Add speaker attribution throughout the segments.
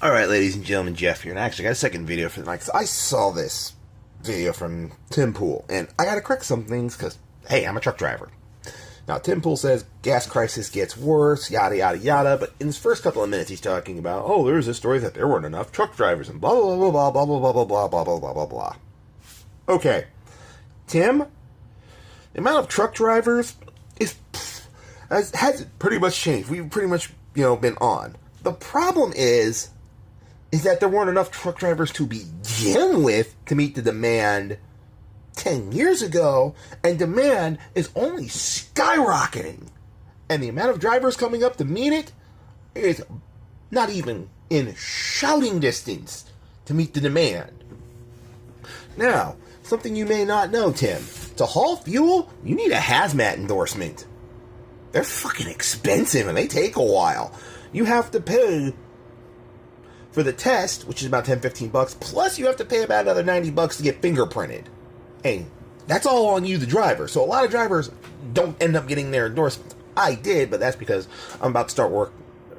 Speaker 1: Alright, ladies and gentlemen, Jeff here, and I actually got a second video for the night, because I saw this video from Tim Pool, and I gotta correct some things, because, hey, I'm a truck driver. Now, Tim Pool says gas crisis gets worse, yada, yada, yada, but in his first couple of minutes, he's talking about, oh, there's a story that there weren't enough truck drivers, and blah, blah, blah, blah, blah, blah, blah, blah, blah, blah, blah, blah, blah, blah. Okay. Tim, the amount of truck drivers has pretty much changed. We've pretty much, been on. The problem is that there weren't enough truck drivers to begin with to meet the demand 10 years ago, and demand is only skyrocketing. And the amount of drivers coming up to meet it is not even in shouting distance to meet the demand. Now, something you may not know, Tim. To haul fuel, you need a hazmat endorsement. They're fucking expensive and they take a while. You have to pay for the test, which is about $10-15, plus you have to pay about another $90 to get fingerprinted. Hey, that's all on you, the driver. So a lot of drivers don't end up getting their endorsement. I did, but that's because I'm about to start work.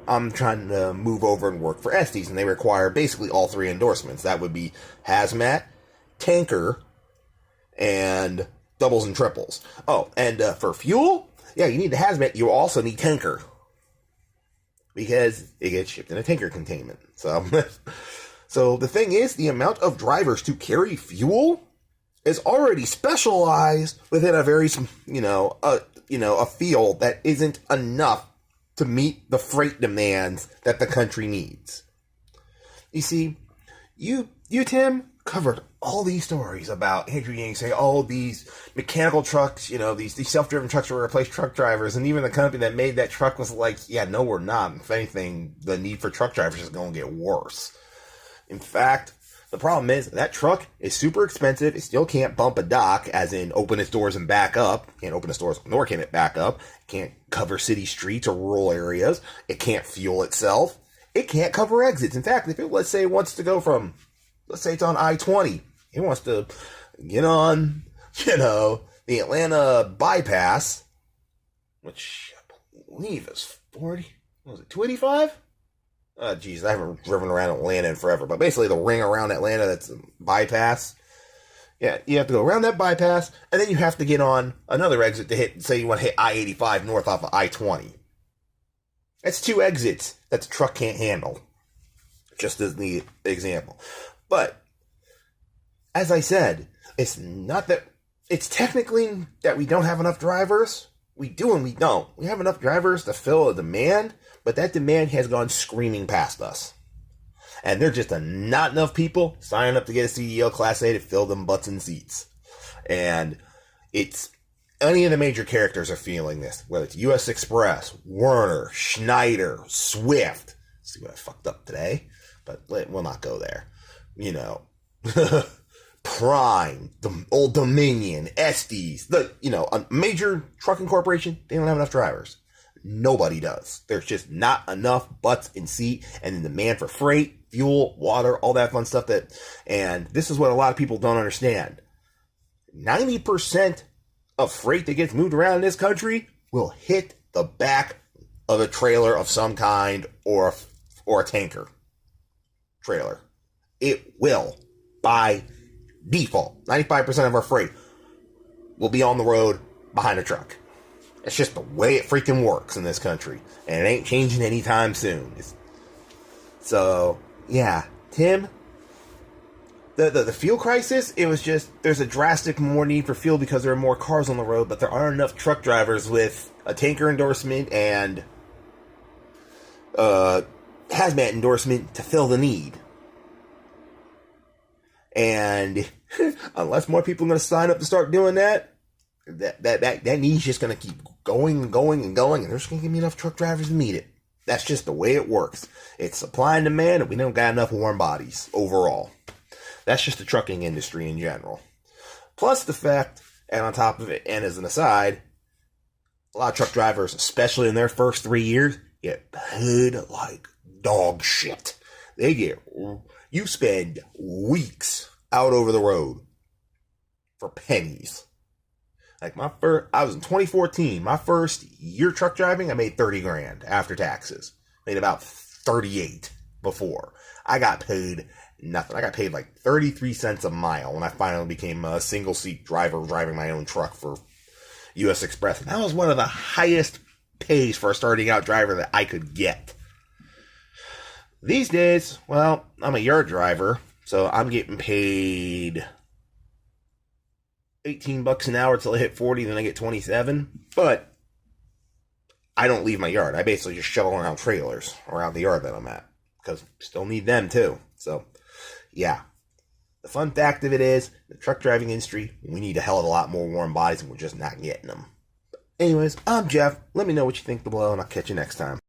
Speaker 1: I'm trying to move over and work for Estes, and they require basically all three endorsements. That would be hazmat, tanker, and doubles and triples. Oh, and for fuel, yeah, you need the hazmat. You also need tanker, because it gets shipped in a tanker containment. So the thing is, the amount of drivers to carry fuel is already specialized within a very, a field that isn't enough to meet the freight demands that the country needs. You see, you Tim, covered all these stories about Andrew Yang saying, oh, these mechanical trucks, these self-driven trucks will replace truck drivers, and even the company that made that truck was like, yeah, no, we're not. If anything, the need for truck drivers is going to get worse. In fact, the problem is that truck is super expensive. It still can't bump a dock, as in open its doors and back up. Can't open its doors, nor can it back up. It can't cover city streets or rural areas. It can't fuel itself. It can't cover exits. In fact, if it, let's say, wants to go from, let's say it's on I-20, it wants to get on, the Atlanta bypass, which I believe is 40, what was it, 285? Geez, I haven't driven around Atlanta in forever, but basically the ring around Atlanta that's a bypass. Yeah, you have to go around that bypass, and then you have to get on another exit to hit, say you want to hit I-85 north off of I-20. That's two exits that the truck can't handle, just as the example. But, as I said, it's not that, it's technically that we don't have enough drivers. We do and we don't. We have enough drivers to fill a demand, but that demand has gone screaming past us. And there's just not enough people signing up to get a CDL Class A to fill them butts and seats. And it's, any of the major characters are feeling this, whether it's US Express, Werner, Schneider, Swift. Let's see what I fucked up today, but we'll not go there. Prime, the Old Dominion, Estes, a major trucking corporation, they don't have enough drivers. Nobody does. There's just not enough butts in seat, and the demand for freight, fuel, water, all that fun stuff and this is what a lot of people don't understand. 90% of freight that gets moved around in this country will hit the back of a trailer of some kind or a tanker trailer. It will. By default, 95% of our freight will be on the road behind a truck. It's just the way it freaking works in this country. And it ain't changing anytime soon. So, yeah. Tim, the fuel crisis, it was just, there's a drastic more need for fuel because there are more cars on the road, but there aren't enough truck drivers with a tanker endorsement and hazmat endorsement to fill the need. And unless more people are going to sign up to start doing that need's just going to keep going and going and going, and there's going to give me enough truck drivers to meet it. That's just the way it works. It's supply and demand, and we don't got enough warm bodies overall. That's just the trucking industry in general. Plus the fact, and on top of it, and as an aside, a lot of truck drivers, especially in their first 3 years, get paid like dog shit. You spend weeks out over the road for pennies. Like I was in 2014, my first year truck driving, I made 30 grand after taxes. Made about 38 before. I got paid nothing. I got paid like 33 cents a mile when I finally became a single-seat driver driving my own truck for U.S. Express. And that was one of the highest pays for a starting out driver that I could get. These days, well, I'm a yard driver, so I'm getting paid $18 an hour till I hit 40, then I get 27. But I don't leave my yard. I basically just shovel around trailers around the yard that I'm at, because still need them too. So, yeah. The fun fact of it is, the truck driving industry, we need a hell of a lot more warm bodies, and we're just not getting them. Anyways, I'm Jeff. Let me know what you think below, and I'll catch you next time.